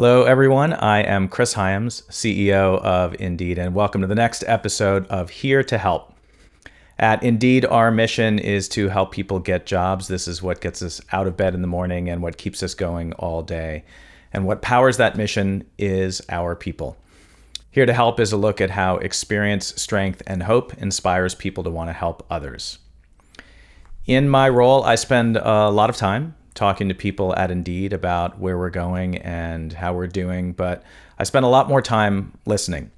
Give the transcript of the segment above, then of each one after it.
Hello, everyone. I am Chris Hyams, CEO of Indeed, and welcome to the next episode of Here to Help. At Indeed, our mission is to help people get jobs. This is what gets us out of bed in the morning and what keeps us going all day. And what powers that mission is our people. Here to Help is a look at how experience, strength, and hope inspires people to want to help others. In my role, I spend a lot of time talking to people at Indeed about where we're going and how we're doing, but I spend a lot more time listening.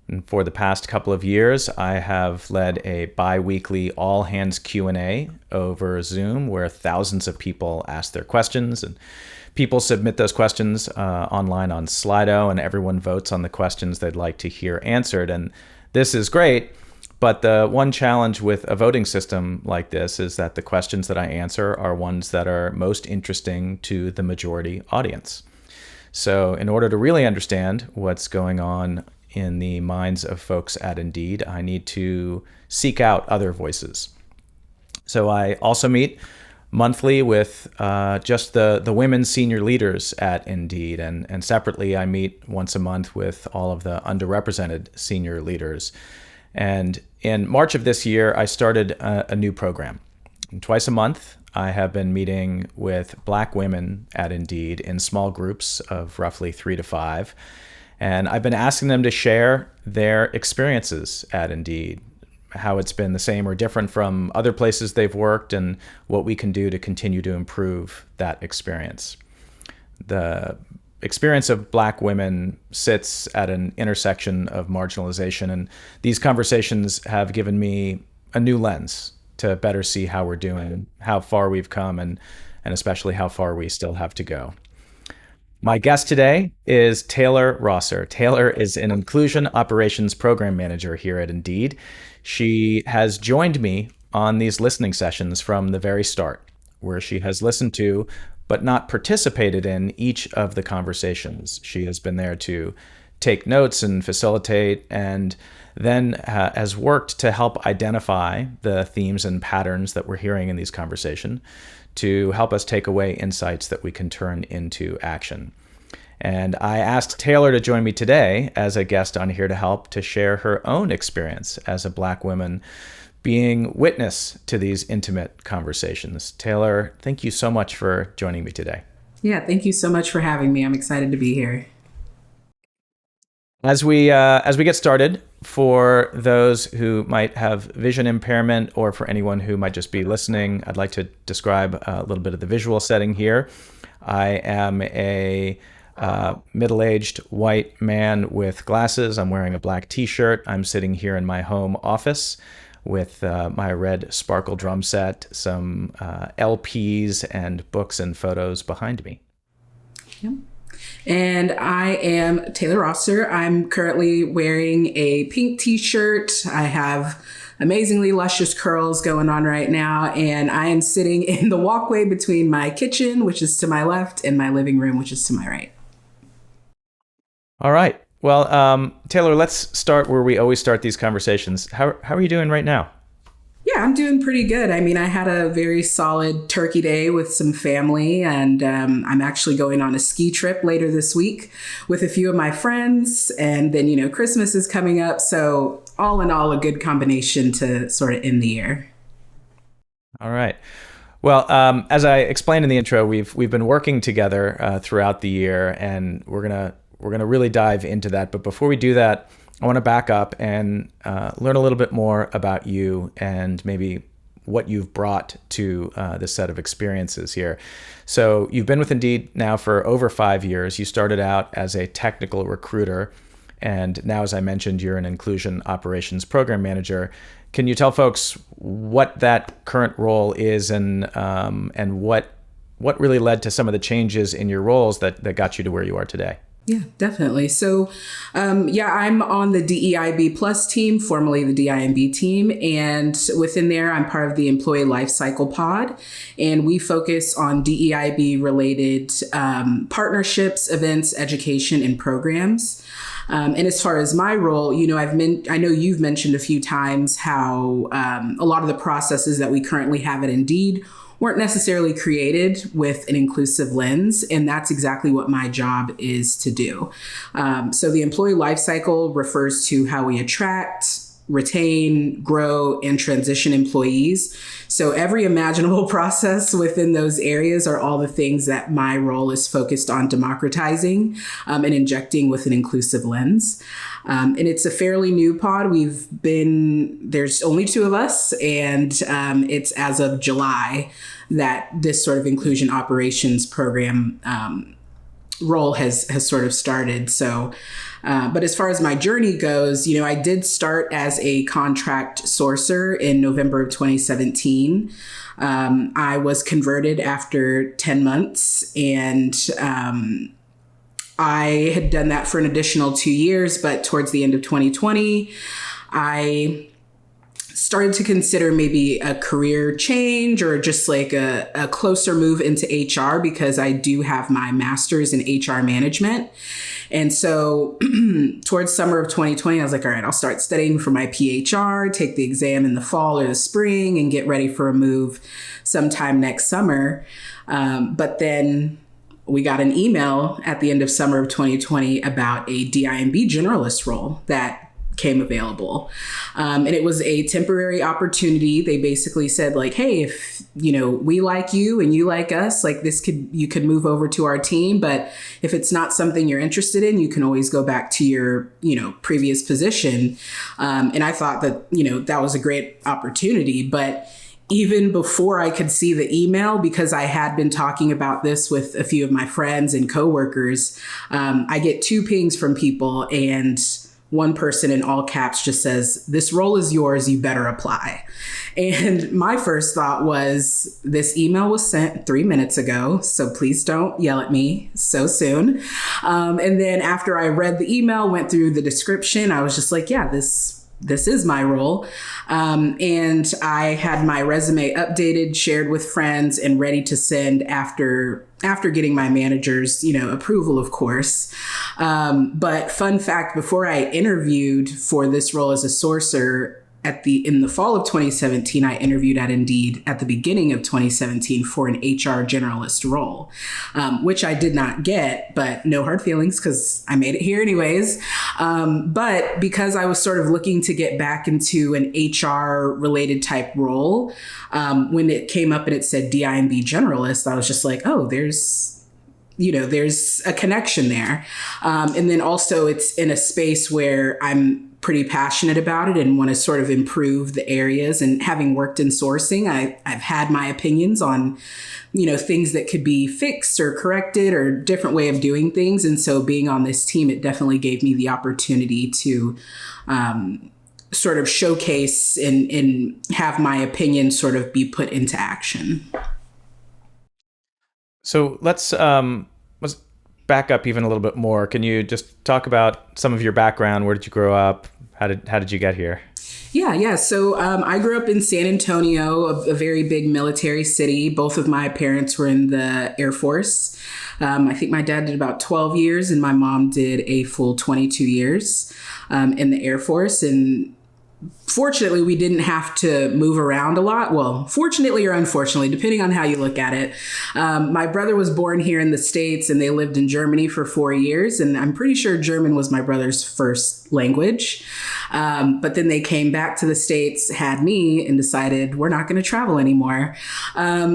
And for the past couple of years, I have led a bi-weekly all-hands Q&A over Zoom where thousands of people ask their questions, and people submit those questions online on Slido, and everyone votes on the questions they'd like to hear answered. And this is great. But the one challenge with a voting system like this is that the questions that I answer are ones that are most interesting to the majority audience. So in order to really understand what's going on in the minds of folks at Indeed, I need to seek out other voices. So I also meet monthly with just the women senior leaders at Indeed, and separately I meet once a month with all of the underrepresented senior leaders. And in March of this year, I started a new program. And twice a month, I have been meeting with Black women at Indeed in small groups of roughly 3 to 5. And I've been asking them to share their experiences at Indeed, how it's been the same or different from other places they've worked, and what we can do to continue to improve that experience. The experience of Black women sits at an intersection of marginalization, and these conversations have given me a new lens to better see how we're doing, how far we've come, and especially how far we still have to go. My guest today is Taylor Rosser. Taylor is an Inclusion Operations Program Manager here at Indeed. She has joined me on these listening sessions from the very start, where she has listened to but not participated in each of the conversations. She has been there to take notes and facilitate, and then has worked to help identify the themes and patterns that we're hearing in these conversations to help us take away insights that we can turn into action. And I asked Taylor to join me today as a guest on Here to Help to share her own experience as a Black woman being witness to these intimate conversations. Taylor, thank you so much for joining me today. Yeah, thank you so much for having me. I'm excited to be here. As we get started, for those who might have vision impairment or for anyone who might just be listening, I'd like to describe a little bit of the visual setting here. I am a middle-aged white man with glasses. I'm wearing a black t-shirt. I'm sitting here in my home office with my red sparkle drum set, some LPs and books and photos behind me. Yep. And I am Taylor Rosser. I'm currently wearing a pink t-shirt. I have amazingly luscious curls going on right now, and I am sitting in the walkway between my kitchen, which is to my left, and my living room, which is to my right. All right. Well, Taylor, let's start where we always start these conversations. How are you doing right now? Yeah, I'm doing pretty good. I mean, I had a very solid turkey day with some family, and I'm actually going on a ski trip later this week with a few of my friends. And then, Christmas is coming up. So all in all, a good combination to sort of end the year. All right. Well, as I explained in the intro, we've been working together throughout the year, and we're gonna really dive into that. But before we do that, I want to back up and learn a little bit more about you and maybe what you've brought to this set of experiences here. So you've been with Indeed now for over 5 years. You started out as a technical recruiter, and now, as I mentioned, you're an Inclusion Operations Program Manager. Can you tell folks what that current role is and what really led to some of the changes in your roles that got you to where you are today? Yeah, definitely. So, I'm on the DEIB Plus team, formerly the DIMB team. And within there, I'm part of the Employee Lifecycle pod. And we focus on DEIB related partnerships, events, education, and programs. And as far as my role, I know you've mentioned a few times how a lot of the processes that we currently have at Indeed weren't necessarily created with an inclusive lens. And that's exactly what my job is to do. So the employee lifecycle refers to how we attract, retain, grow, and transition employees. So every imaginable process within those areas are all the things that my role is focused on democratizing and injecting with an inclusive lens. And it's a fairly new pod. There's only 2 of us, and it's as of July that this sort of inclusion operations program role has sort of started. So, but as far as my journey goes, I did start as a contract sourcer in November of 2017. I was converted after 10 months, and I had done that for an additional 2 years. But towards the end of 2020, I started to consider maybe a career change or just like a closer move into HR, because I do have my master's in HR management. And so towards summer of 2020, I was like, all right, I'll start studying for my PHR, take the exam in the fall or the spring, and get ready for a move sometime next summer. But then we got an email at the end of summer of 2020 about a DIMB generalist role that came available. And it was a temporary opportunity. They basically said like, hey, if, we like you and you like us, like you could move over to our team. But if it's not something you're interested in, you can always go back to your, previous position. And I thought that, that was a great opportunity. But even before I could see the email, because I had been talking about this with a few of my friends and coworkers, I get 2 pings from people, and one person in all caps just says, "This role is yours, you better apply." And my first thought was, this email was sent 3 minutes ago, so please don't yell at me so soon. And then after I read the email, went through the description, I was just like, yeah, this is my role. And I had my resume updated, shared with friends, and ready to send after getting my manager's, approval, of course. But fun fact, before I interviewed for this role as a sourcer, in the fall of 2017, I interviewed at Indeed at the beginning of 2017 for an HR generalist role, which I did not get, but no hard feelings because I made it here anyways. But because I was sort of looking to get back into an HR related type role, when it came up and it said DIMB generalist, I was just like, oh, there's a connection there. And then also it's in a space where I'm pretty passionate about it and want to sort of improve the areas. And having worked in sourcing, I've had my opinions on, things that could be fixed or corrected or different way of doing things. And so being on this team, it definitely gave me the opportunity to sort of showcase and have my opinion sort of be put into action. So let's back up even a little bit more. Can you just talk about some of your background? Where did you grow up? How did you get here? Yeah. So I grew up in San Antonio, a very big military city. Both of my parents were in the Air Force. I think my dad did about 12 years and my mom did a full 22 years in the Air Force. And fortunately, we didn't have to move around a lot. Well, fortunately or unfortunately, depending on how you look at it. My brother was born here in the States and they lived in Germany for 4 years. And I'm pretty sure German was my brother's first language. But then they came back to the States, had me, and decided we're not going to travel anymore.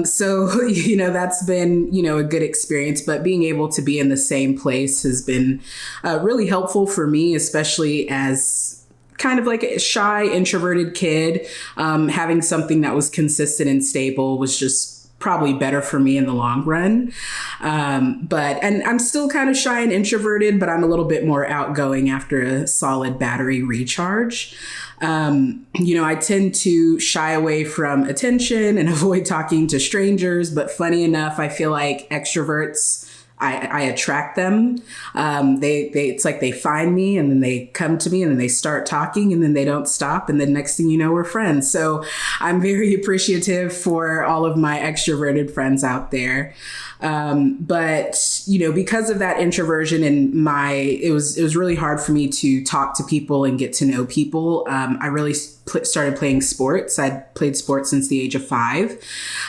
So, that's been, a good experience. But being able to be in the same place has been really helpful for me, especially as kind of like a shy, introverted kid. Having something that was consistent and stable was just probably better for me in the long run. And I'm still kind of shy and introverted, but I'm a little bit more outgoing after a solid battery recharge. I tend to shy away from attention and avoid talking to strangers, but funny enough, I feel like extroverts, I attract them. It's like they find me and then they come to me and then they start talking and then they don't stop. And then next thing you know, we're friends. So I'm very appreciative for all of my extroverted friends out there. But because of that introversion and it was really hard for me to talk to people and get to know people. I really started playing sports. I'd played sports since the age of 5,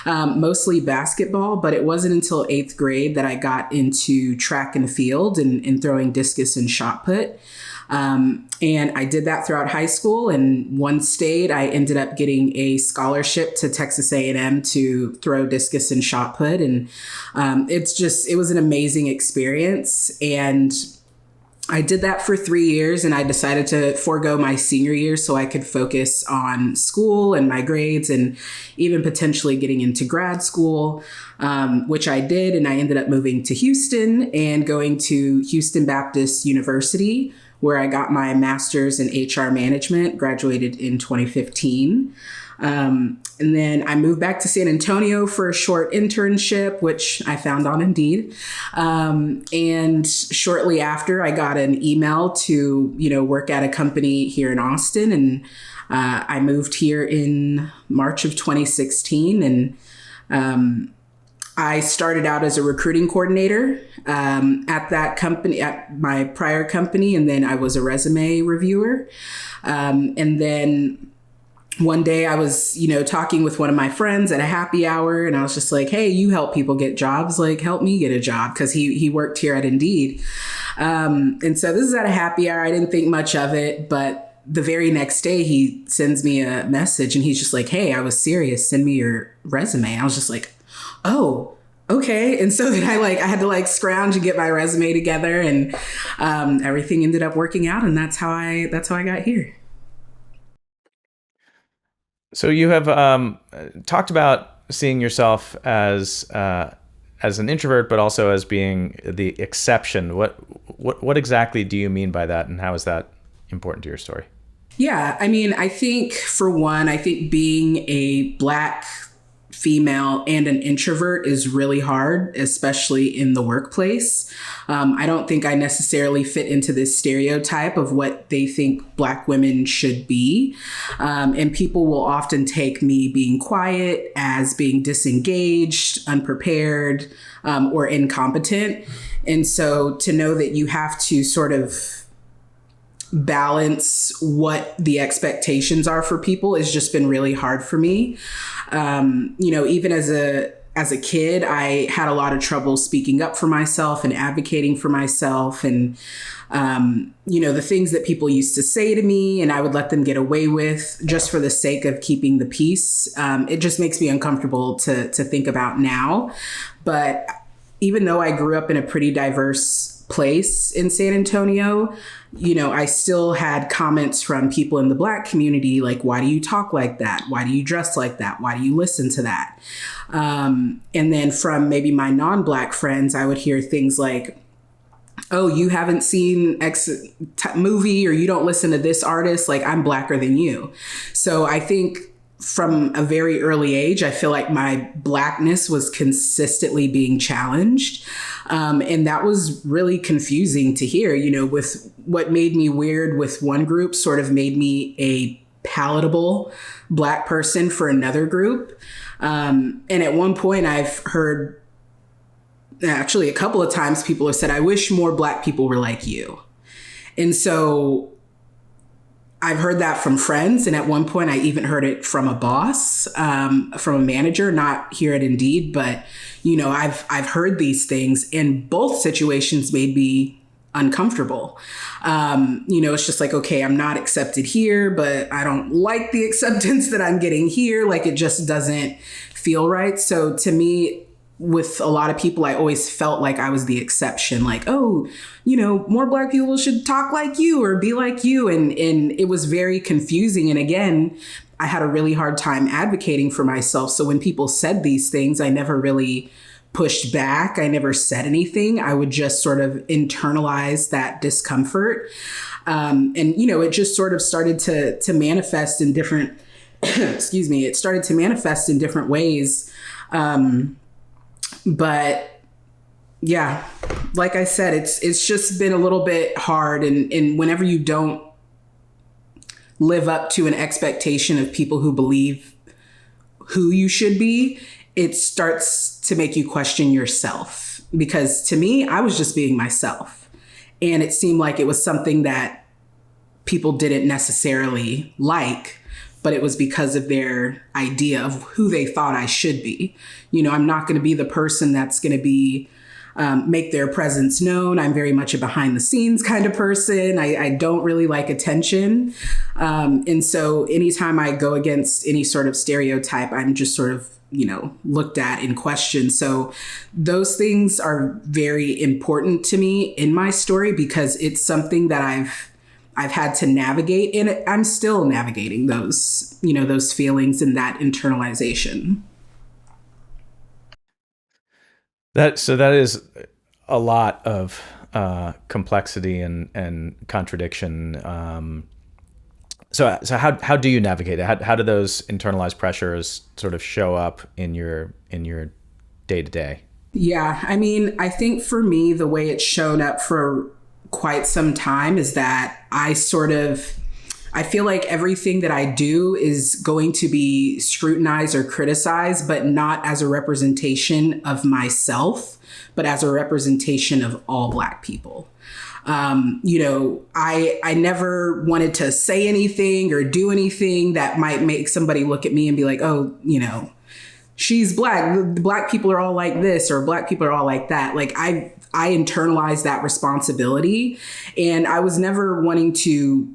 mostly basketball, but it wasn't until 8th grade that I got into track and field and throwing discus and shot put. And I did that throughout high school. And one state, I ended up getting a scholarship to Texas A&M to throw discus and shot put. And it was an amazing experience. And I did that for 3 years, and I decided to forego my senior year so I could focus on school and my grades and even potentially getting into grad school, which I did. And I ended up moving to Houston and going to Houston Baptist University, where I got my master's in HR management, graduated in 2015. And then I moved back to San Antonio for a short internship, which I found on Indeed. And shortly after, I got an email to, work at a company here in Austin. And I moved here in March of 2016. And I started out as a recruiting coordinator at that company, at my prior company. And then I was a resume reviewer. And then one day I was, talking with one of my friends at a happy hour, and I was just like, hey, you help people get jobs, like help me get a job, because he worked here at Indeed. And so this is at a happy hour. I didn't think much of it, but the very next day he sends me a message and he's just like, hey, I was serious. Send me your resume. I was just like, oh, okay. And so then I had to scrounge and get my resume together, and everything ended up working out. And that's how I got here. So you have talked about seeing yourself as an introvert, but also as being the exception. What exactly do you mean by that, and how is that important to your story? Yeah, I mean, I think for one, being a Black female and an introvert is really hard, especially in the workplace. I don't think I necessarily fit into this stereotype of what they think Black women should be. And people will often take me being quiet as being disengaged, unprepared, or incompetent. And so to know that you have to sort of balance what the expectations are for people has just been really hard for me. Even as a kid, I had a lot of trouble speaking up for myself and advocating for myself. And, the things that people used to say to me and I would let them get away with just for the sake of keeping the peace. It just makes me uncomfortable to think about now. But even though I grew up in a pretty diverse place in San Antonio, I still had comments from people in the Black community like, why do you talk like that? Why do you dress like that? Why do you listen to that? And then from maybe my non-Black friends, I would hear things like, oh, you haven't seen X movie, or you don't listen to this artist, like I'm Blacker than you. So I think from a very early age, I feel like my Blackness was consistently being challenged. And that was really confusing to hear, with what made me weird with one group sort of made me a palatable Black person for another group. And at one point I've heard, actually a couple of times, people have said, I wish more Black people were like you. And so I've heard that from friends. And at one point I even heard it from a boss, from a manager, not here at Indeed, but I've heard these things, and both situations made me uncomfortable. It's just like, okay, I'm not accepted here, but I don't like the acceptance that I'm getting here. Like, it just doesn't feel right. So to me, with a lot of people, I always felt like I was the exception, like, oh, more Black people should talk like you or be like you. And it was very confusing. And again, I had a really hard time advocating for myself. So when people said these things, I never really pushed back. I never said anything. I would just sort of internalize that discomfort. It just sort of started to manifest in different, it started to manifest in different ways. But yeah, like I said, it's just been a little bit hard. And whenever you don't live up to an expectation of people who believe who you should be, it starts to make you question yourself. Because to me, I was just being myself. And it seemed like it was something that people didn't necessarily like. but it was because of their idea of who they thought I should be. I'm not going to be the person that's going to be make their presence known. I'm very much a behind the scenes kind of person. I don't really like attention. And so anytime I go against any sort of stereotype, I'm just sort of, looked at and questioned. So those things are very important to me in my story because it's something that I've had to navigate, and I'm still navigating those, those feelings and that internalization. That is a lot of complexity and contradiction. So how do you navigate it? How do those internalized pressures sort of show up in your day to day? Yeah, I mean, I think for me, the way it's shown up for quite some time is that I feel like everything that I do is going to be scrutinized or criticized, but not as a representation of myself, but as a representation of all Black people. I never wanted to say anything or do anything that might make somebody look at me and be like, oh, she's Black. Black people are all like this, or Black people are all like that. Like I internalized that responsibility, and I was never wanting to,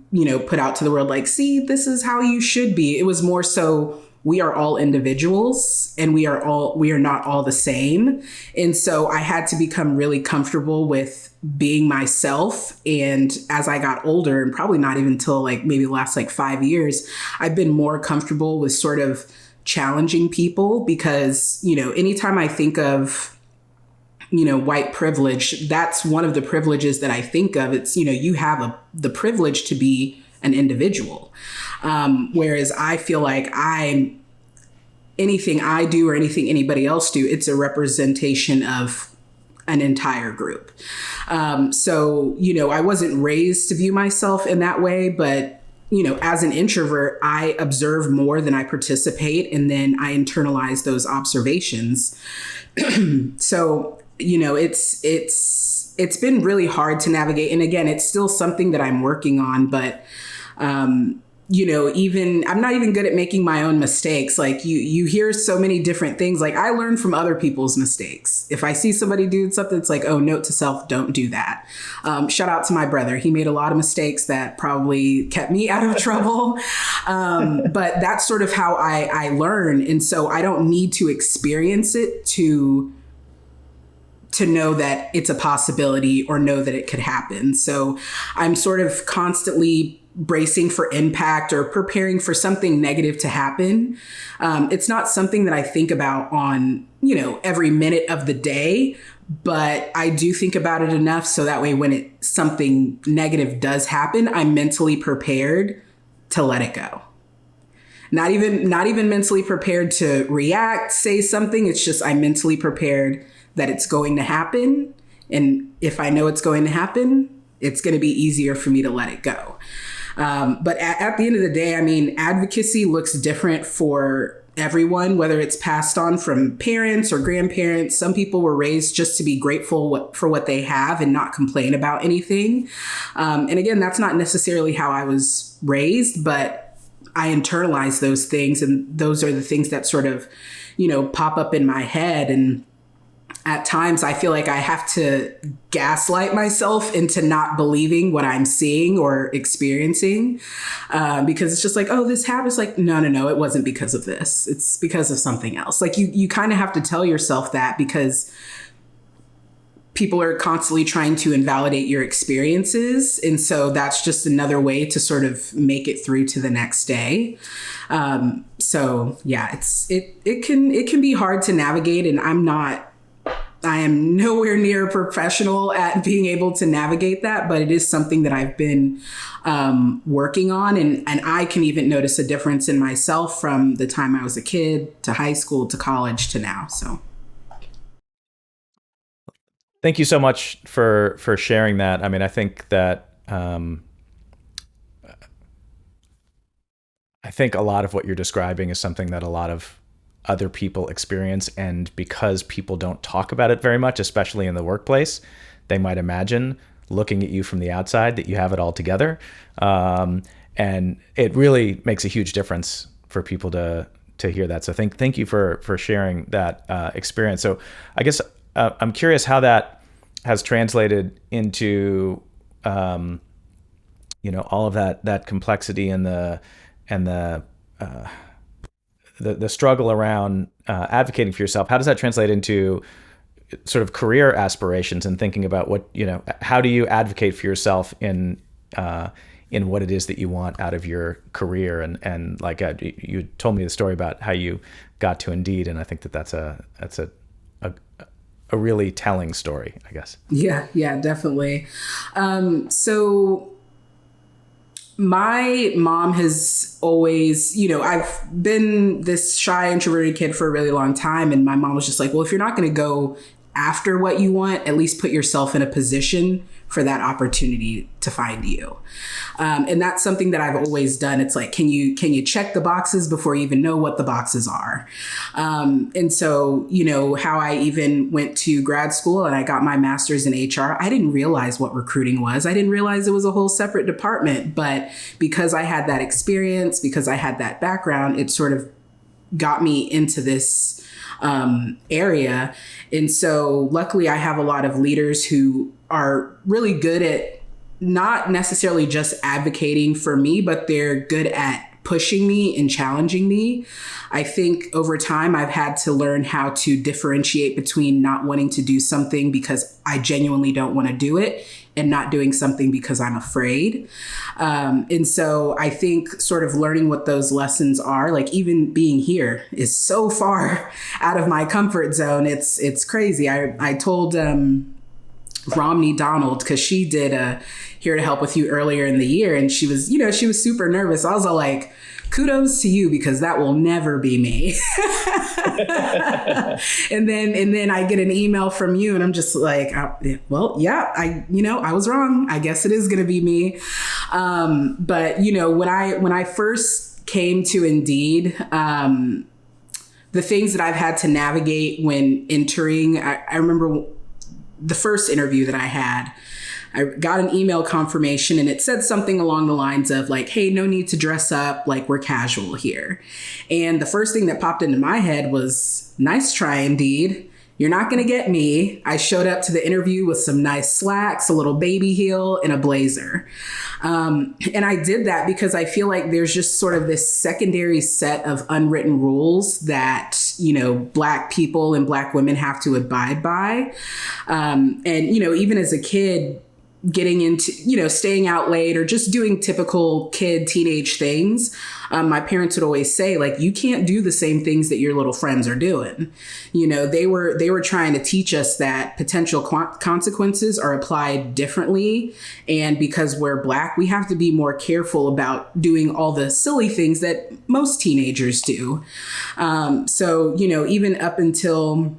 put out to the world like, see, this is how you should be. It was more so we are all individuals and we are not all the same. And so I had to become really comfortable with being myself. And as I got older, and probably not even until like maybe the last like 5 years, I've been more comfortable with sort of challenging people because, anytime I think of, white privilege, that's one of the privileges that I think of. It's, you have the privilege to be an individual. Whereas I feel like anything I do or anything anybody else do, it's a representation of an entire group. So, I wasn't raised to view myself in that way, but as an introvert, I observe more than I participate, and then I internalize those observations. So, it's been really hard to navigate. And again, it's still something that I'm working on, but, even I'm not even good at making my own mistakes. Like you hear so many different things. Like I learn from other people's mistakes. If I see somebody do something, it's like, oh, note to self, don't do that. Shout out to my brother. He made a lot of mistakes that probably kept me out of trouble. But that's sort of how I learn. And so I don't need to experience it to know that it's a possibility or know that it could happen. So I'm sort of constantly bracing for impact or preparing for something negative to happen. It's not something that I think about on, every minute of the day, but I do think about it enough so that way when something negative does happen, I'm mentally prepared to let it go. Not even mentally prepared to react, say something. It's just I'm mentally prepared that it's going to happen. And if I know it's going to happen, it's going to be easier for me to let it go. But at the end of the day, I mean, advocacy looks different for everyone, whether it's passed on from parents or grandparents. Some people were raised just to be grateful for what they have and not complain about anything. And again, that's not necessarily how I was raised, but I internalize those things. And those are the things that sort of, pop up in my head. And at times I feel like I have to gaslight myself into not believing what I'm seeing or experiencing, because it's just like, oh, this happens. Like, no, it wasn't because of this. It's because of something else. Like you kind of have to tell yourself that because people are constantly trying to invalidate your experiences. And so that's just another way to sort of make it through to the next day. So yeah, it can be hard to navigate, and I am nowhere near a professional at being able to navigate that, but it is something that I've been working on. And I can even notice a difference in myself from the time I was a kid to high school to college to now. So thank you so much for sharing that. I mean, I think that I think a lot of what you're describing is something that a lot of other people experience, and because people don't talk about it very much, especially in the workplace, they might imagine looking at you from the outside that you have it all together, and it really makes a huge difference for people to hear that. So thank you for sharing that experience. So I guess I'm curious how that has translated into all of that complexity and the struggle around advocating for yourself. How does that translate into sort of career aspirations and thinking about how do you advocate for yourself in what it is that you want out of your career? And like you told me the story about how you got to Indeed, and I think that's a really telling story, I guess. Yeah, definitely. So my mom has always, I've been this shy, introverted kid for a really long time. And my mom was just like, well, if you're not going to go after what you want, at least put yourself in a position for that opportunity to find you. And that's something that I've always done. It's like, can you check the boxes before you even know what the boxes are? And so, how I even went to grad school and I got my master's in HR, I didn't realize what recruiting was. I didn't realize it was a whole separate department. But because I had that experience, because I had that background, it sort of got me into this area. And so luckily I have a lot of leaders who are really good at not necessarily just advocating for me, but they're good at pushing me and challenging me. I think over time, I've had to learn how to differentiate between not wanting to do something because I genuinely don't want to do it and not doing something because I'm afraid. And so I think sort of learning what those lessons are, like even being here is so far out of my comfort zone. It's crazy. I told Romney Donald, because she did Here to Help With You earlier in the year, and she was super nervous. I was all like, kudos to you, because that will never be me. and then I get an email from you and I'm just like, well, yeah, I was wrong. I guess it is going to be me. But when I first came to Indeed, the things that I've had to navigate when entering, I remember the first interview that I had, I got an email confirmation and it said something along the lines of like, hey, no need to dress up, like we're casual here. And the first thing that popped into my head was, nice try, Indeed. You're not going to get me. I showed up to the interview with some nice slacks, a little baby heel, and a blazer. And I did that because I feel like there's just sort of this secondary set of unwritten rules that, Black people and Black women have to abide by. And, even as a kid, getting into, staying out late or just doing typical teenage things. My parents would always say, like, you can't do the same things that your little friends are doing. They were trying to teach us that potential consequences are applied differently. And because we're Black, we have to be more careful about doing all the silly things that most teenagers do. So, even up until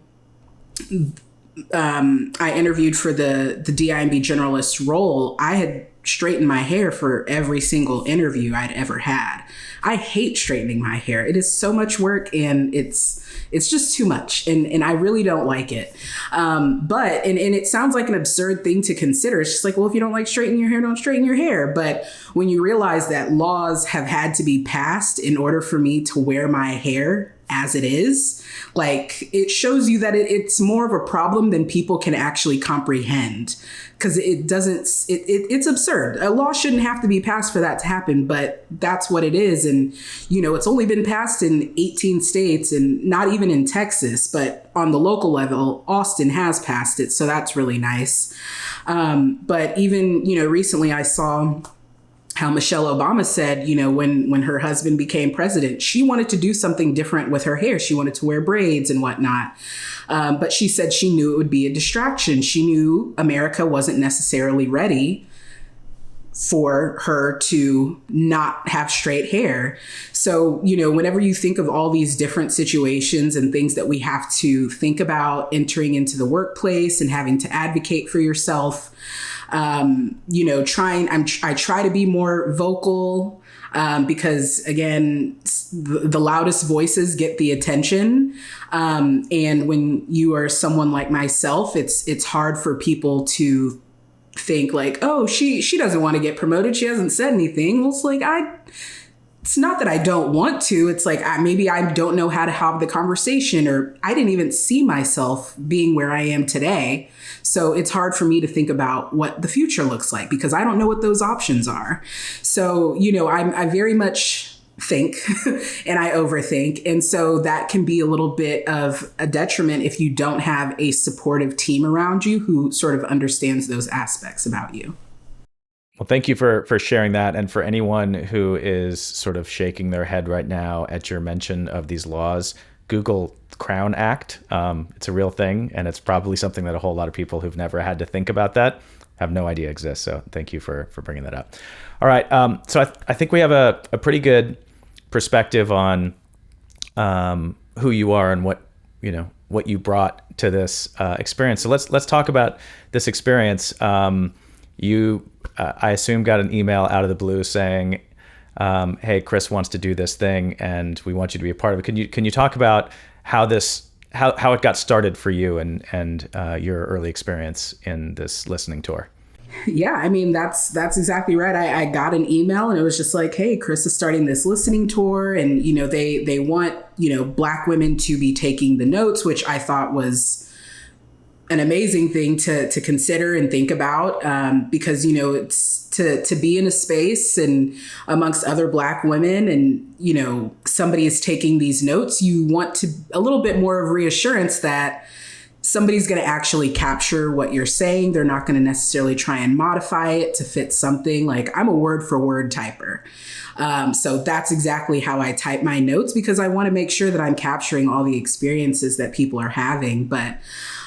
I interviewed for the DIMB generalist role, I had straightened my hair for every single interview I'd ever had. I hate straightening my hair. It is so much work and it's just too much. And I really don't like it. But it sounds like an absurd thing to consider. It's just like, well, if you don't like straightening your hair, don't straighten your hair. But when you realize that laws have had to be passed in order for me to wear my hair as it is, like, it shows you that it's more of a problem than people can actually comprehend, because it's absurd. A law shouldn't have to be passed for that to happen, but that's what it is. And, it's only been passed in 18 states and not even in Texas, but on the local level, Austin has passed it. So that's really nice. But even, recently I saw how Michelle Obama said, when her husband became president, she wanted to do something different with her hair. She wanted to wear braids and whatnot. But she said she knew it would be a distraction. She knew America wasn't necessarily ready for her to not have straight hair. So, whenever you think of all these different situations and things that we have to think about entering into the workplace and having to advocate for yourself, I try to be more vocal, because again, the loudest voices get the attention. And when you are someone like myself, it's hard for people to think like, oh, she doesn't want to get promoted. She hasn't said anything. Well, it's like, it's not that I don't want to. It's like maybe I don't know how to have the conversation, or I didn't even see myself being where I am today. So it's hard for me to think about what the future looks like because I don't know what those options are. So, I very much think and I overthink. And so that can be a little bit of a detriment if you don't have a supportive team around you who sort of understands those aspects about you. Well, thank you for sharing that. And for anyone who is sort of shaking their head right now at your mention of these laws, Google Crown Act. It's a real thing, and it's probably something that a whole lot of people who've never had to think about that have no idea exists. So thank you for bringing that up. All right. So I think we have a pretty good perspective on who you are and what you brought to this experience. So let's talk about this experience. You, I assume, got an email out of the blue saying, "Hey, Chris wants to do this thing, and we want you to be a part of it." Can you talk about how it got started for you and your early experience in this listening tour? Yeah, I mean, that's exactly right. I got an email and it was just like, "Hey, Chris is starting this listening tour, and they want Black women to be taking the notes," which I thought was an amazing thing to consider and think about, because it's to be in a space and amongst other Black women, and somebody is taking these notes. You want a little bit more of reassurance that somebody's going to actually capture what you're saying. They're not going to necessarily try and modify it to fit something. Like, I'm a word for word typer. So that's exactly how I type my notes, because I want to make sure that I'm capturing all the experiences that people are having. But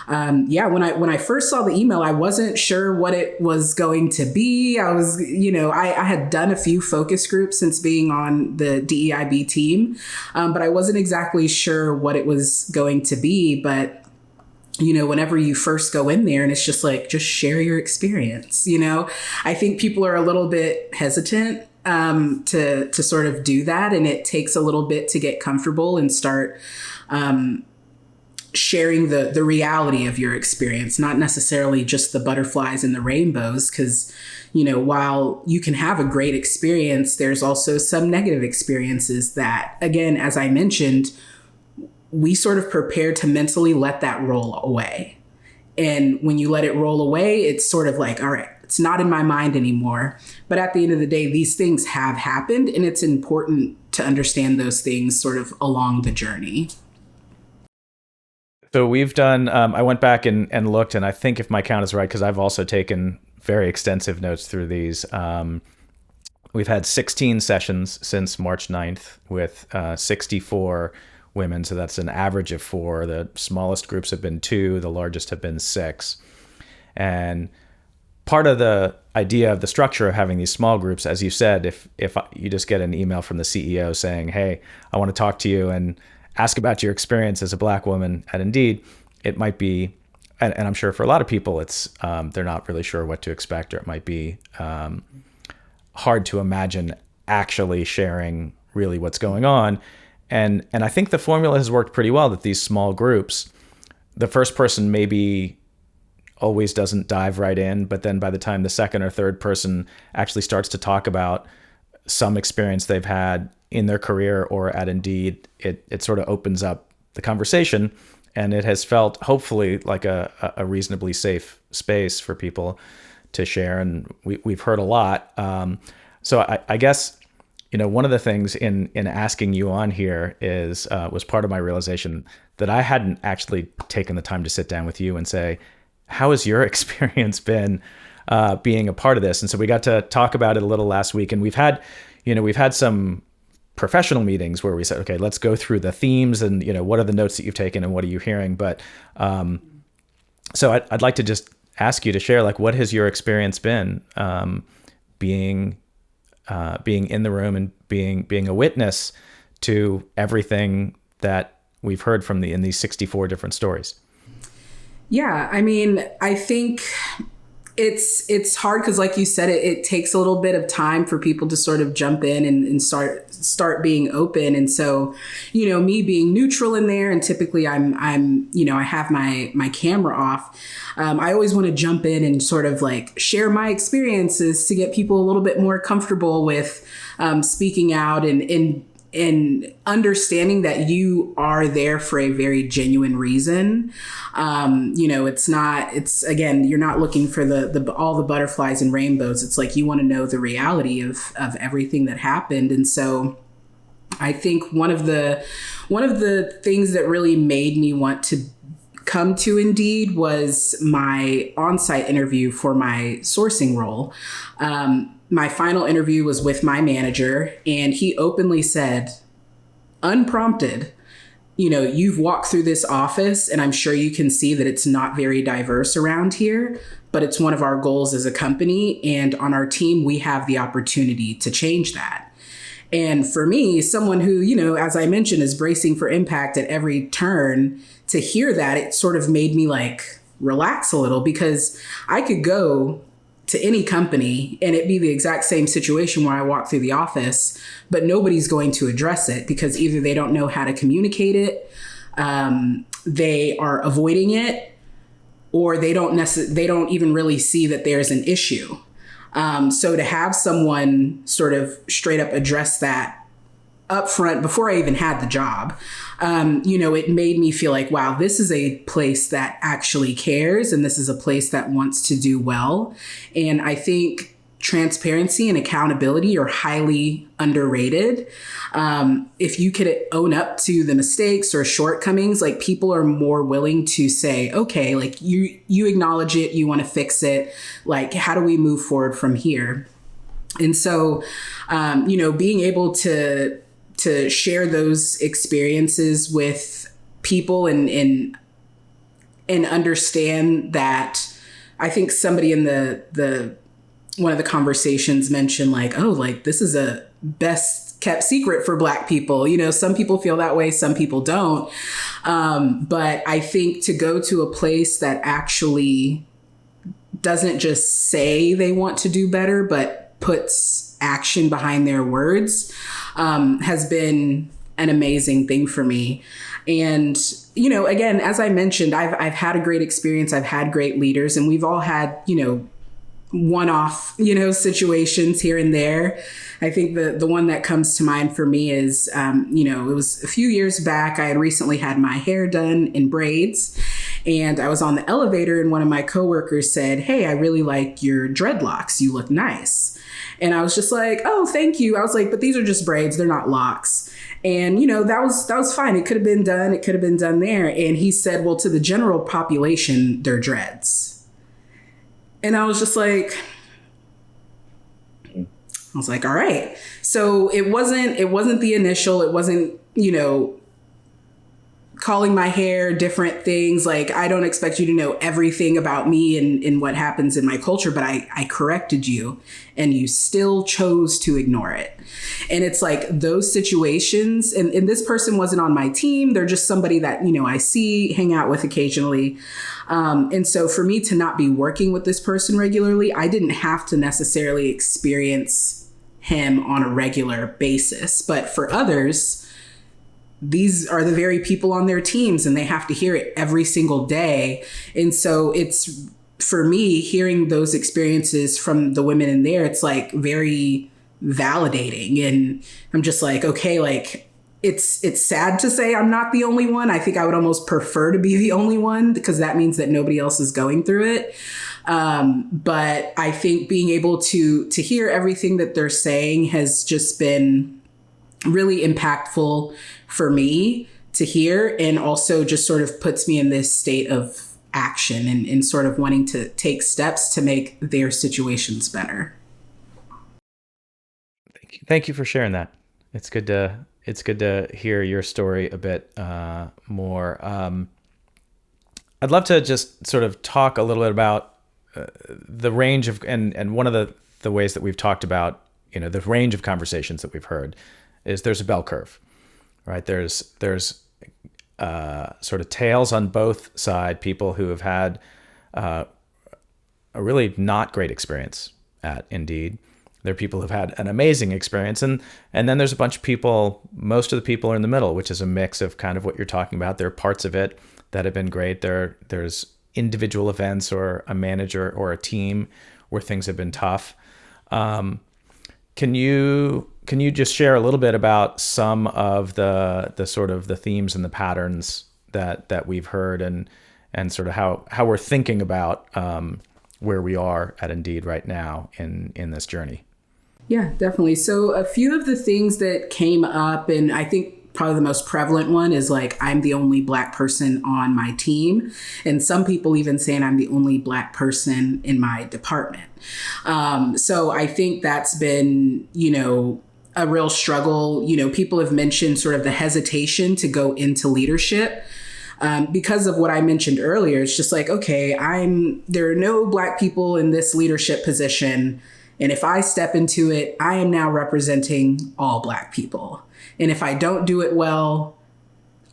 when I first saw the email, I wasn't sure what it was going to be. I was, I had done a few focus groups since being on the DEIB team, but I wasn't exactly sure what it was going to be. But whenever you first go in there and it's just like, just share your experience, I think people are a little bit hesitant to sort of do that. And it takes a little bit to get comfortable and start sharing the reality of your experience, not necessarily just the butterflies and the rainbows. Because, while you can have a great experience, there's also some negative experiences that, again, as I mentioned, we sort of prepare to mentally let that roll away. And when you let it roll away, it's sort of like, all right, it's not in my mind anymore. But at the end of the day, these things have happened, and it's important to understand those things sort of along the journey. So we've done, I went back and looked, and I think if my count is right, because I've also taken very extensive notes through these, we've had 16 sessions since March 9th with 64 women. So that's an average of 4. The smallest groups have been 2. The largest have been 6. And part of the idea of the structure of having these small groups, as you said, if you just get an email from the CEO saying, "Hey, I want to talk to you and ask about your experience as a Black woman at Indeed," it might be, and I'm sure for a lot of people, it's they're not really sure what to expect, or it might be hard to imagine actually sharing really what's going on. And I think the formula has worked pretty well, that these small groups, the first person maybe always doesn't dive right in, but then by the time the second or third person actually starts to talk about some experience they've had in their career or at Indeed, it sort of opens up the conversation, and it has felt hopefully like a reasonably safe space for people to share. And we've heard a lot. So I guess, one of the things in asking you on here was part of my realization that I hadn't actually taken the time to sit down with you and say, how has your experience been being a part of this? And so we got to talk about it a little last week, and we've had some professional meetings where we said, okay, let's go through the themes and, what are the notes that you've taken and what are you hearing? But so I'd like to just ask you to share, like, what has your experience been being in the room and being a witness to everything that we've heard in these 64 different stories? Yeah, I mean, I think it's hard because, like you said, it takes a little bit of time for people to sort of jump in and start start being open. And so, me being neutral in there, and typically I'm I have my camera off. I always want to jump in and sort of like share my experiences to get people a little bit more comfortable with speaking out and understanding that you are there for a very genuine reason. Again, you're not looking for all the butterflies and rainbows. It's like, you want to know the reality of everything that happened. And so I think one of the things that really made me want to come to Indeed was my on-site interview for my sourcing role. My final interview was with my manager, and he openly said, unprompted, you've walked through this office and I'm sure you can see that it's not very diverse around here, but it's one of our goals as a company. And on our team, we have the opportunity to change that. And for me, someone who, as I mentioned, is bracing for impact at every turn, to hear that, it sort of made me like relax a little, because I could go to any company and it be the exact same situation where I walk through the office, but nobody's going to address it because either they don't know how to communicate it, they are avoiding it, or they don't even really see that there's an issue. So to have someone sort of straight up address that up front before I even had the job, it made me feel like, wow, this is a place that actually cares, and this is a place that wants to do well. And I think transparency and accountability are highly underrated. If you could own up to the mistakes or shortcomings, like, people are more willing to say, okay, like, you acknowledge it, you want to fix it. Like, how do we move forward from here? And so, being able to share those experiences with people and understand that, I think somebody in the one of the conversations mentioned like, oh, like, this is a best kept secret for Black people. Some people feel that way, some people don't. But I think to go to a place that actually doesn't just say they want to do better, but puts action behind their words, has been an amazing thing for me. And, again, as I mentioned, I've had a great experience. I've had great leaders, and we've all had, one-off, situations here and there. I think the one that comes to mind for me is, it was a few years back. I had recently had my hair done in braids, and I was on the elevator, and one of my coworkers said, "Hey, I really like your dreadlocks. You look nice." And I was just like, "Oh, thank you." I was like, "But these are just braids. They're not locks." And, that was fine. It could have been done. It could have been done there. And he said, "Well, to the general population, they're dreads." And I was just like, all right. So it wasn't the initial, it wasn't, calling my hair different things. Like, I don't expect you to know everything about me and what happens in my culture, but I corrected you and you still chose to ignore it. And it's like those situations, and this person wasn't on my team. They're just somebody that, I see, hang out with occasionally. And so for me to not be working with this person regularly, I didn't have to necessarily experience him on a regular basis. But for others, these are the very people on their teams, and they have to hear it every single day. And so it's, for me, hearing those experiences from the women in there, it's like very validating. And I'm just like, okay, like, it's sad to say I'm not the only one. I think I would almost prefer to be the only one, because that means that nobody else is going through it. But I think being able to hear everything that they're saying has just been really impactful for me to hear, and also just sort of puts me in this state of action and sort of wanting to take steps to make their situations better. Thank you for sharing that. It's good to hear your story a bit more. I'd love to just sort of talk a little bit about the range of, and one of the ways that we've talked about, the range of conversations that we've heard is there's a bell curve, right? There's sort of tails on both sides, people who have had a really not great experience at Indeed. There are people who've had an amazing experience, and then there's a bunch of people. Most of the people are in the middle, which is a mix of kind of what you're talking about. There are parts of it that have been great. There's individual events or a manager or a team where things have been tough. Can you just share a little bit about some of the sort of the themes and the patterns that we've heard, and sort of how we're thinking about where we are at Indeed right now in this journey? Yeah, definitely. So a few of the things that came up, and I think probably the most prevalent one is like, I'm the only Black person on my team. And some people even saying I'm the only Black person in my department. So I think that's been, a real struggle. People have mentioned sort of the hesitation to go into leadership. Because of what I mentioned earlier, it's just like, okay, there are no Black people in this leadership position. And if I step into it, I am now representing all Black people. And if I don't do it well,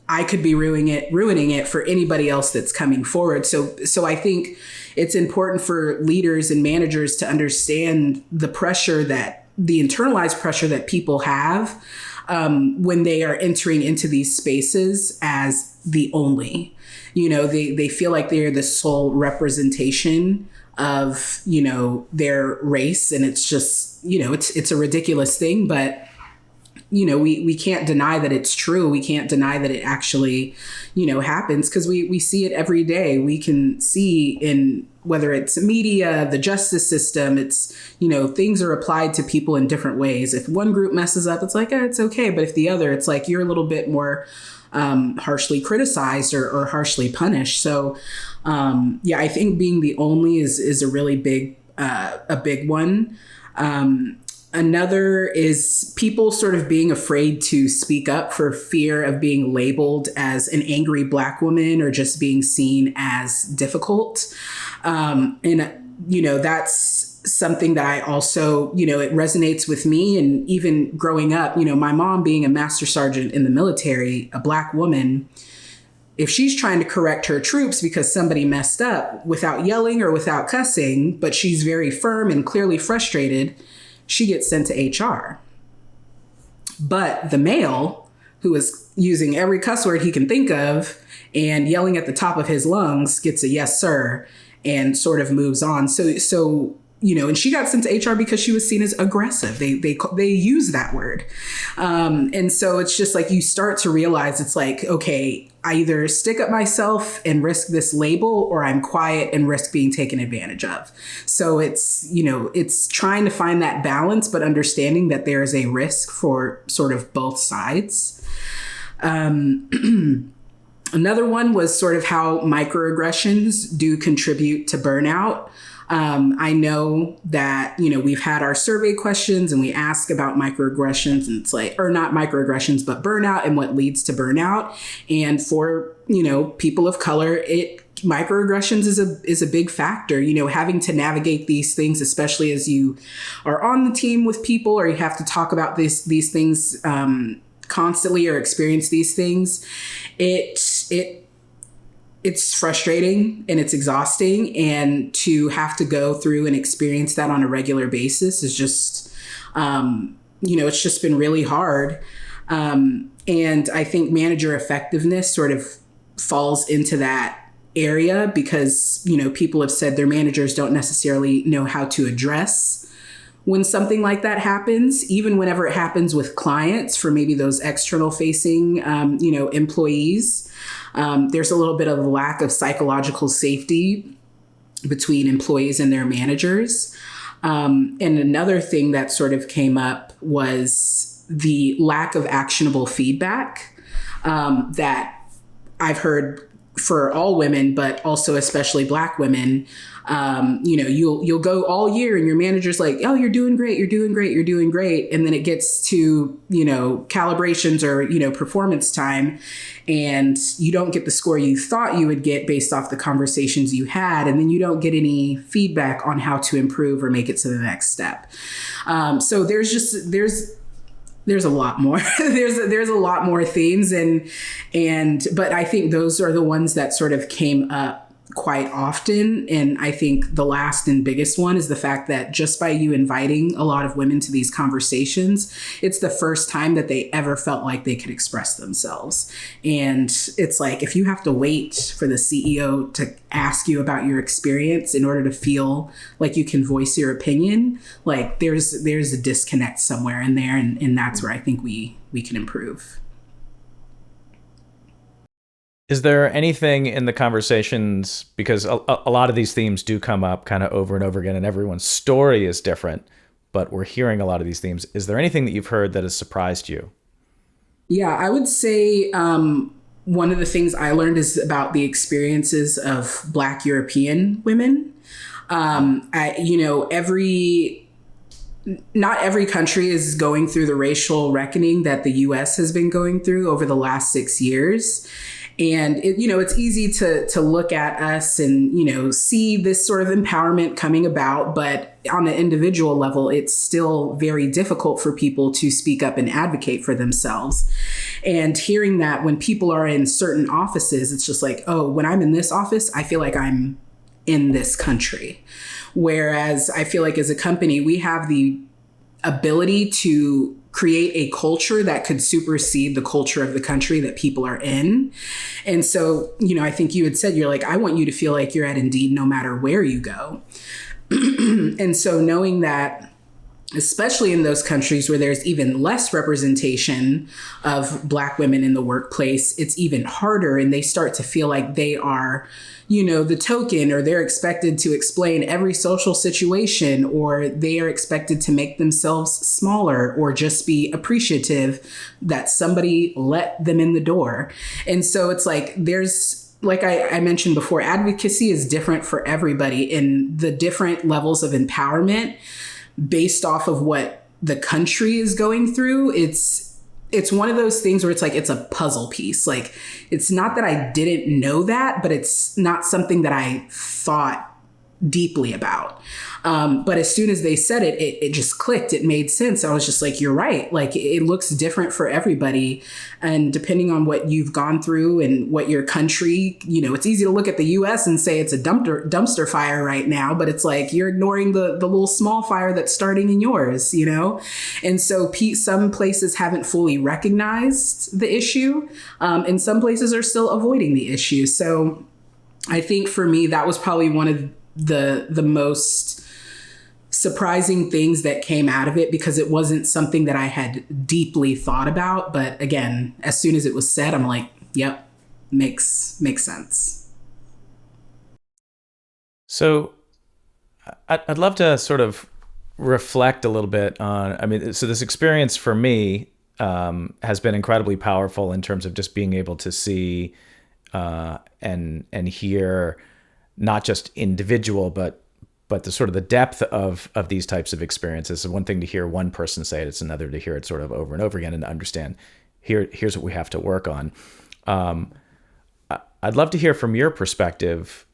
I could be ruining it for anybody else that's coming forward. So I think it's important for leaders and managers to understand the internalized pressure that people have when they are entering into these spaces as the only. They feel like they're the sole representation of, their race. And it's just, it's a ridiculous thing, but we can't deny that it's true. We can't deny that it actually, happens, because we see it every day. We can see in whether it's media, the justice system, it's, things are applied to people in different ways. If one group messes up, it's like, it's okay. But if the other, it's like you're a little bit more harshly criticized or harshly punished. So, I think being the only is a really big one. Another is people sort of being afraid to speak up for fear of being labeled as an angry Black woman or just being seen as difficult. That's something that I also, it resonates with me. And even growing up, my mom being a master sergeant in the military, a Black woman, if she's trying to correct her troops because somebody messed up without yelling or without cussing, but she's very firm and clearly frustrated, she gets sent to HR. But the male, who is using every cuss word he can think of and yelling at the top of his lungs, gets a yes, sir, and sort of moves on. So and she got sent to HR because she was seen as aggressive. They use that word. And so it's just like you start to realize it's like, okay, I either stick up myself and risk this label, or I'm quiet and risk being taken advantage of. So it's, it's trying to find that balance, but understanding that there is a risk for sort of both sides. Another one was sort of how microaggressions do contribute to burnout. I know that, we've had our survey questions and we ask about microaggressions, and it's like, or not microaggressions, but burnout and what leads to burnout. And for, people of color, microaggressions is a big factor, having to navigate these things, especially as you are on the team with people, or you have to talk about these things constantly or experience these things. It's frustrating and it's exhausting, and to have to go through and experience that on a regular basis is just, it's just been really hard. And I think manager effectiveness sort of falls into that area because, people have said their managers don't necessarily know how to address when something like that happens, even whenever it happens with clients for maybe those external facing, employees. There's a little bit of a lack of psychological safety between employees and their managers. And another thing that sort of came up was the lack of actionable feedback that I've heard for all women, but also especially Black women. You'll go all year and your manager's like, oh, you're doing great. You're doing great. You're doing great. And then it gets to, calibrations or, performance time, and you don't get the score you thought you would get based off the conversations you had. And then you don't get any feedback on how to improve or make it to the next step. So there's a lot more. there's a lot more themes, but I think those are the ones that sort of came up, quite often. And I think the last and biggest one is the fact that just by you inviting a lot of women to these conversations, it's the first time that they ever felt like they could express themselves. And it's like, if you have to wait for the CEO to ask you about your experience in order to feel like you can voice your opinion, like there's a disconnect somewhere in there. And that's where I think we can improve. Is there anything in the conversations, because a lot of these themes do come up kind of over and over again, and everyone's story is different, but we're hearing a lot of these themes. Is there anything that you've heard that has surprised you? Yeah, I would say one of the things I learned is about the experiences of Black European women. Not every country is going through the racial reckoning that the U.S. has been going through over the last 6 years. And, it's easy to look at us and, see this sort of empowerment coming about. But on an individual level, it's still very difficult for people to speak up and advocate for themselves. And hearing that when people are in certain offices, it's just like, oh, when I'm in this office, I feel like I'm in this country. Whereas I feel like as a company, we have the ability to create a culture that could supersede the culture of the country that people are in. And so, I think you had said, you're like, I want you to feel like you're at Indeed no matter where you go. And so knowing that, especially in those countries where there's even less representation of Black women in the workplace, it's even harder. And they start to feel like they are, the token, or they're expected to explain every social situation, or they are expected to make themselves smaller, or just be appreciative that somebody let them in the door. And so it's like, like I mentioned before, advocacy is different for everybody, in the different levels of empowerment based off of what the country is going through. It's one of those things where it's like, it's a puzzle piece. Like, it's not that I didn't know that, but it's not something that I thought deeply about. But as soon as they said it, it just clicked. It made sense. I was just like, you're right. Like, it looks different for everybody. And depending on what you've gone through and what your country, it's easy to look at the US and say it's a dumpster fire right now, but it's like, you're ignoring the little small fire that's starting in yours, And so some places haven't fully recognized the issue, and some places are still avoiding the issue. So I think for me, that was probably one of the most surprising things that came out of it, because it wasn't something that I had deeply thought about. But again, as soon as it was said, I'm like, yep, makes sense. So I'd love to sort of reflect a little bit on, so this experience for me has been incredibly powerful in terms of just being able to see and hear not just individual, but the sort of the depth of these types of experiences. So one thing to hear one person say it, it's another to hear it sort of over and over again and to understand here's what we have to work on. I'd love to hear from your perspective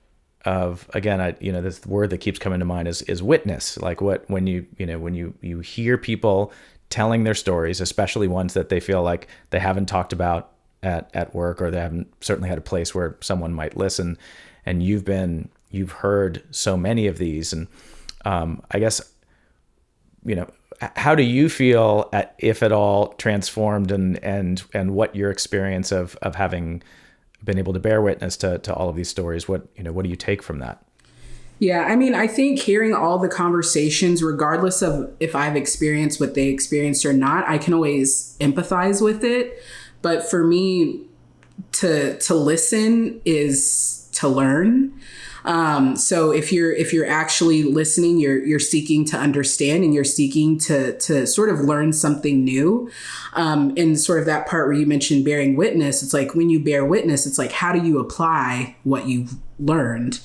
of, again, this word that keeps coming to mind is witness. Like when you hear people telling their stories, especially ones that they feel like they haven't talked about at work, or they haven't certainly had a place where someone might listen, and you've heard so many of these. And I guess, how do you feel, if at all, transformed, and what your experience of having been able to bear witness to all of these stories, what do you take from that? Yeah, I think hearing all the conversations, regardless of if I've experienced what they experienced or not, I can always empathize with it. But for me, to listen is to learn. So if you're actually listening, you're seeking to understand, and you're seeking to sort of learn something new. And sort of that part where you mentioned bearing witness, it's like, when you bear witness, it's like, how do you apply what you've learned?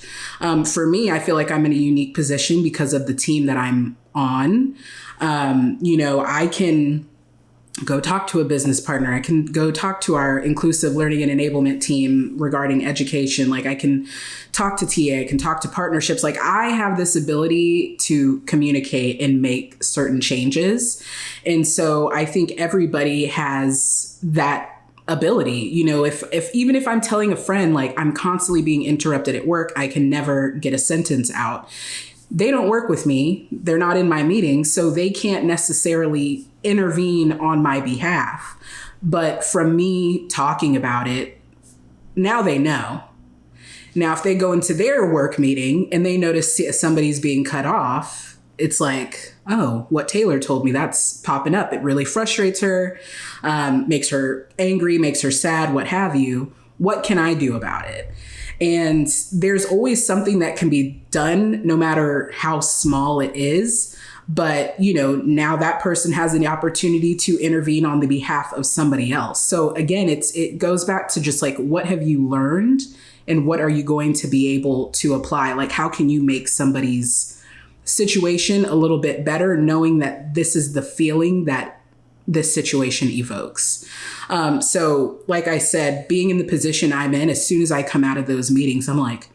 For me, I feel like I'm in a unique position because of the team that I'm on. I can go talk to a business partner. I can go talk to our inclusive learning and enablement team regarding education. Like, I can talk to TA, I can talk to partnerships. Like, I have this ability to communicate and make certain changes. And so I think everybody has that ability. If even if I'm telling a friend, like, I'm constantly being interrupted at work, I can never get a sentence out. They don't work with me. They're not in my meetings, so they can't necessarily intervene on my behalf. But from me talking about it, now they know. Now, if they go into their work meeting and they notice somebody's being cut off, it's like, oh, what Taylor told me, that's popping up. It really frustrates her, makes her angry, makes her sad, what have you. What can I do about it? And there's always something that can be done, no matter how small it is. But, now that person has the opportunity to intervene on the behalf of somebody else. So again, it goes back to just like, what have you learned and what are you going to be able to apply? Like, how can you make somebody's situation a little bit better, knowing that this is the feeling that this situation evokes? So like I said, being in the position I'm in, as soon as I come out of those meetings, I'm like,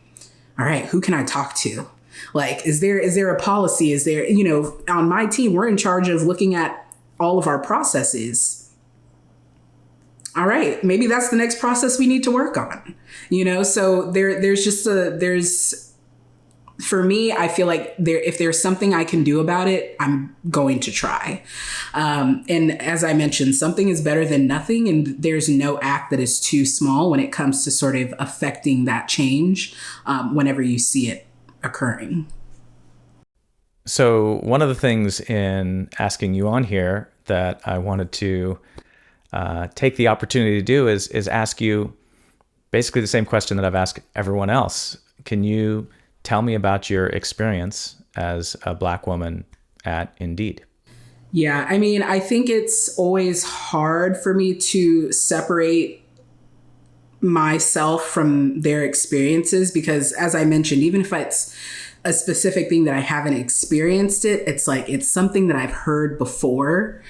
all right, who can I talk to? Like, is there a policy? Is there, on my team, we're in charge of looking at all of our processes. All right, maybe that's the next process we need to work on, so there's for me, I feel like if there's something I can do about it, I'm going to try. And as I mentioned, something is better than nothing. And there's no act that is too small when it comes to sort of affecting that change whenever you see it occurring. So one of the things in asking you on here that I wanted to take the opportunity to do is ask you basically the same question that I've asked everyone else. Can you tell me about your experience as a Black woman at Indeed? Yeah, I mean, I think it's always hard for me to separate myself from their experiences because, as I mentioned, even if it's a specific thing that I haven't experienced it's like it's something that I've heard before.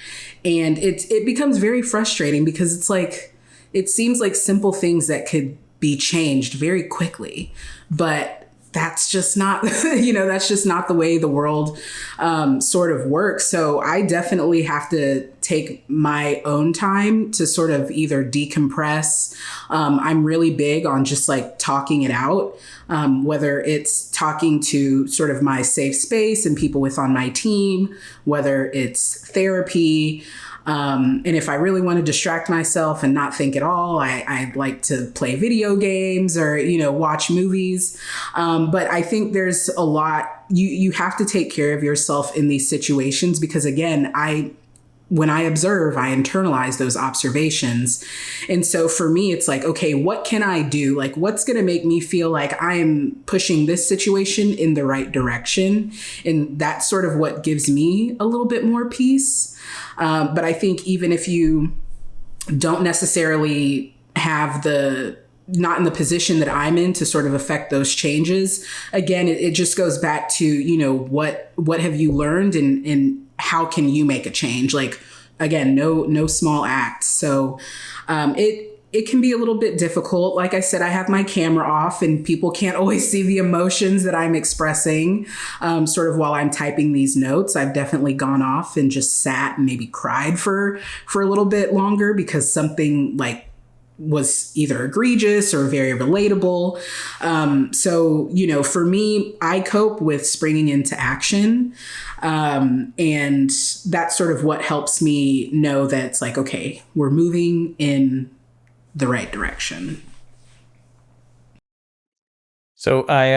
And it becomes very frustrating because it's like, it seems like simple things that could be changed very quickly. But that's just not, that's just not the way the world sort of works. So I definitely have to take my own time to sort of either decompress. I'm really big on just like talking it out, whether it's talking to sort of my safe space and people on my team, whether it's therapy. And if I really want to distract myself and not think at all, I like to play video games or, watch movies. But I think there's a lot, you have to take care of yourself in these situations because, again, when I observe, I internalize those observations. And so for me, it's like, okay, what can I do? Like, what's going to make me feel like I'm pushing this situation in the right direction? And that's sort of what gives me a little bit more peace. But I think even if you don't necessarily have not in the position that I'm in to sort of affect those changes, again, it just goes back to, what have you learned and how can you make a change? Like, again, no small act. So it can be a little bit difficult. Like I said, I have my camera off and people can't always see the emotions that I'm expressing sort of while I'm typing these notes. I've definitely gone off and just sat and maybe cried for a little bit longer because something like was either egregious or very relatable. So, for me, I cope with springing into action. And that's sort of what helps me know that it's like, okay, we're moving in the right direction. So I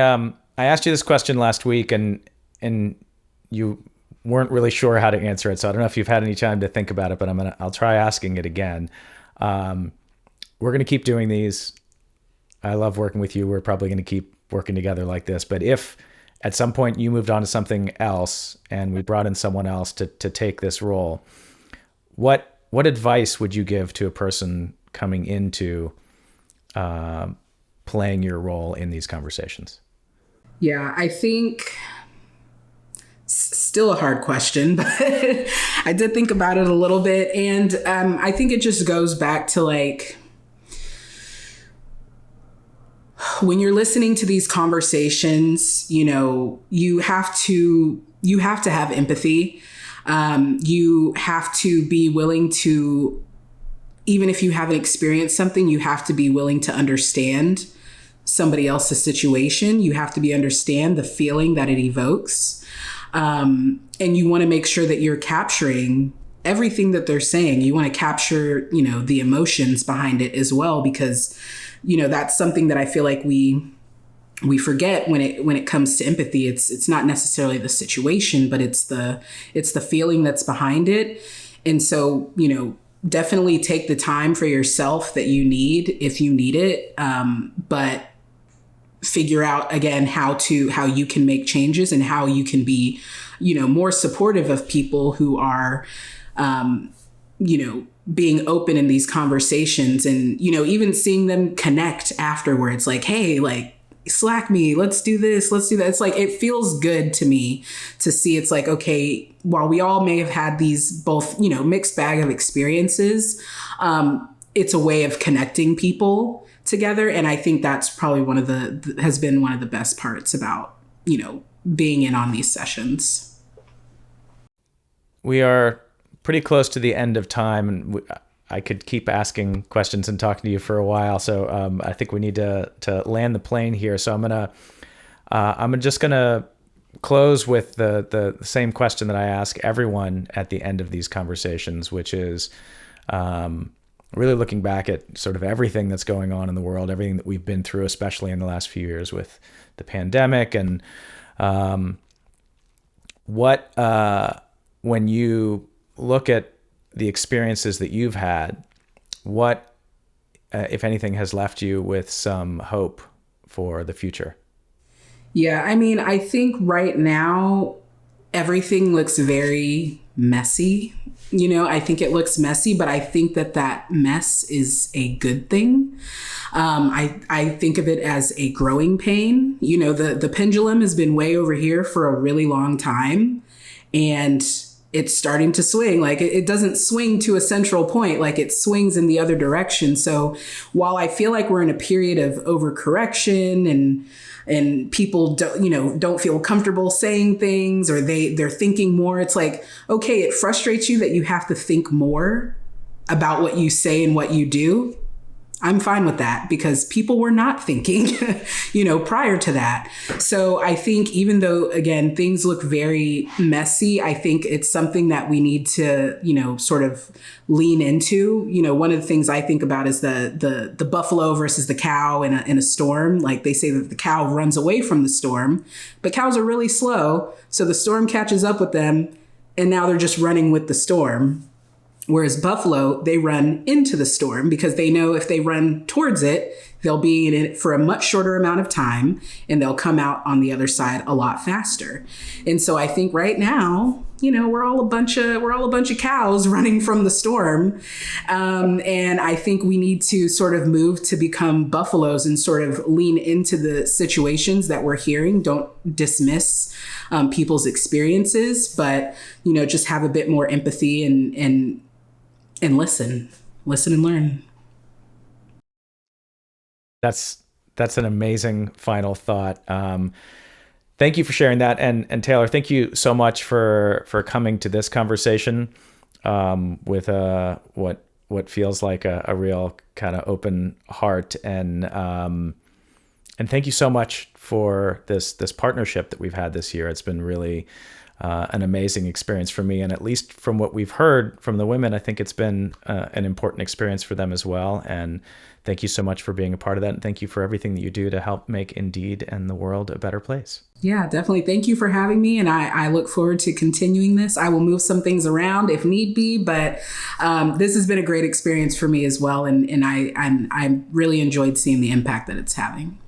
asked you this question last week and you weren't really sure how to answer it. So I don't know if you've had any time to think about it, but I'll try asking it again. We're going to keep doing these. I love working with you. We're probably going to keep working together like this. But if at some point you moved on to something else and we brought in someone else to take this role, what advice would you give to a person coming into playing your role in these conversations? Yeah, I think still a hard question, but I did think about it a little bit. And I think it just goes back to like, when you're listening to these conversations, you have to have empathy. You have to be willing to even if you haven't experienced something, you have to be willing to understand somebody else's situation. You have to understand the feeling that it evokes. And you want to make sure that you're capturing everything that they're saying. You want to capture, the emotions behind it as well, because, that's something that I feel like we forget when it comes to empathy. It's not necessarily the situation, but it's the feeling that's behind it. And so, definitely take the time for yourself that you need if you need it. But figure out again how you can make changes and how you can be, more supportive of people who are, being open in these conversations, and, even seeing them connect afterwards, like, hey, like, Slack me, let's do this, let's do that. It's like, it feels good to me to see. It's like, okay, while we all may have had these both, mixed bag of experiences, it's a way of connecting people together. And I think that's probably has been one of the best parts about, being in on these sessions. We are pretty close to the end of time, and I could keep asking questions and talking to you for a while. So I think we need to land the plane here. So I'm just gonna close with the same question that I ask everyone at the end of these conversations, which is really looking back at sort of everything that's going on in the world, everything that we've been through, especially in the last few years with the pandemic, and when you look at the experiences that you've had, what, if anything, has left you with some hope for the future? Yeah, I mean, I think right now everything looks very messy. I think it looks messy, but I think that mess is a good thing. I think of it as a growing pain. The pendulum has been way over here for a really long time, and it's starting to swing. Like, it doesn't swing to a central point, like it swings in the other direction. So while I feel like we're in a period of overcorrection and people don't feel comfortable saying things, or they're thinking more, it's like, okay, it frustrates you that you have to think more about what you say and what you do. I'm fine with that, because people were not thinking, prior to that. So I think even though, again, things look very messy, I think it's something that we need to, sort of lean into. One of the things I think about is the buffalo versus the cow in a storm. Like, they say that the cow runs away from the storm, but cows are really slow. So the storm catches up with them, and now they're just running with the storm. Whereas buffalo, they run into the storm, because they know if they run towards it, they'll be in it for a much shorter amount of time, and they'll come out on the other side a lot faster. And so I think right now, we're all a bunch of cows running from the storm. And I think we need to sort of move to become buffaloes and sort of lean into the situations that we're hearing. Don't dismiss people's experiences, but, just have a bit more empathy and listen and learn. That's an amazing final thought. Thank you for sharing that. And Taylor, thank you so much for coming to this conversation with what feels like a real kind of open heart. And thank you so much for this partnership that we've had this year. It's been really an amazing experience for me. And at least from what we've heard from the women, I think it's been an important experience for them as well. And thank you so much for being a part of that. And thank you for everything that you do to help make Indeed and the world a better place. Yeah, definitely. Thank you for having me. And I look forward to continuing this. I will move some things around if need be, but this has been a great experience for me as well. And I really enjoyed seeing the impact that it's having.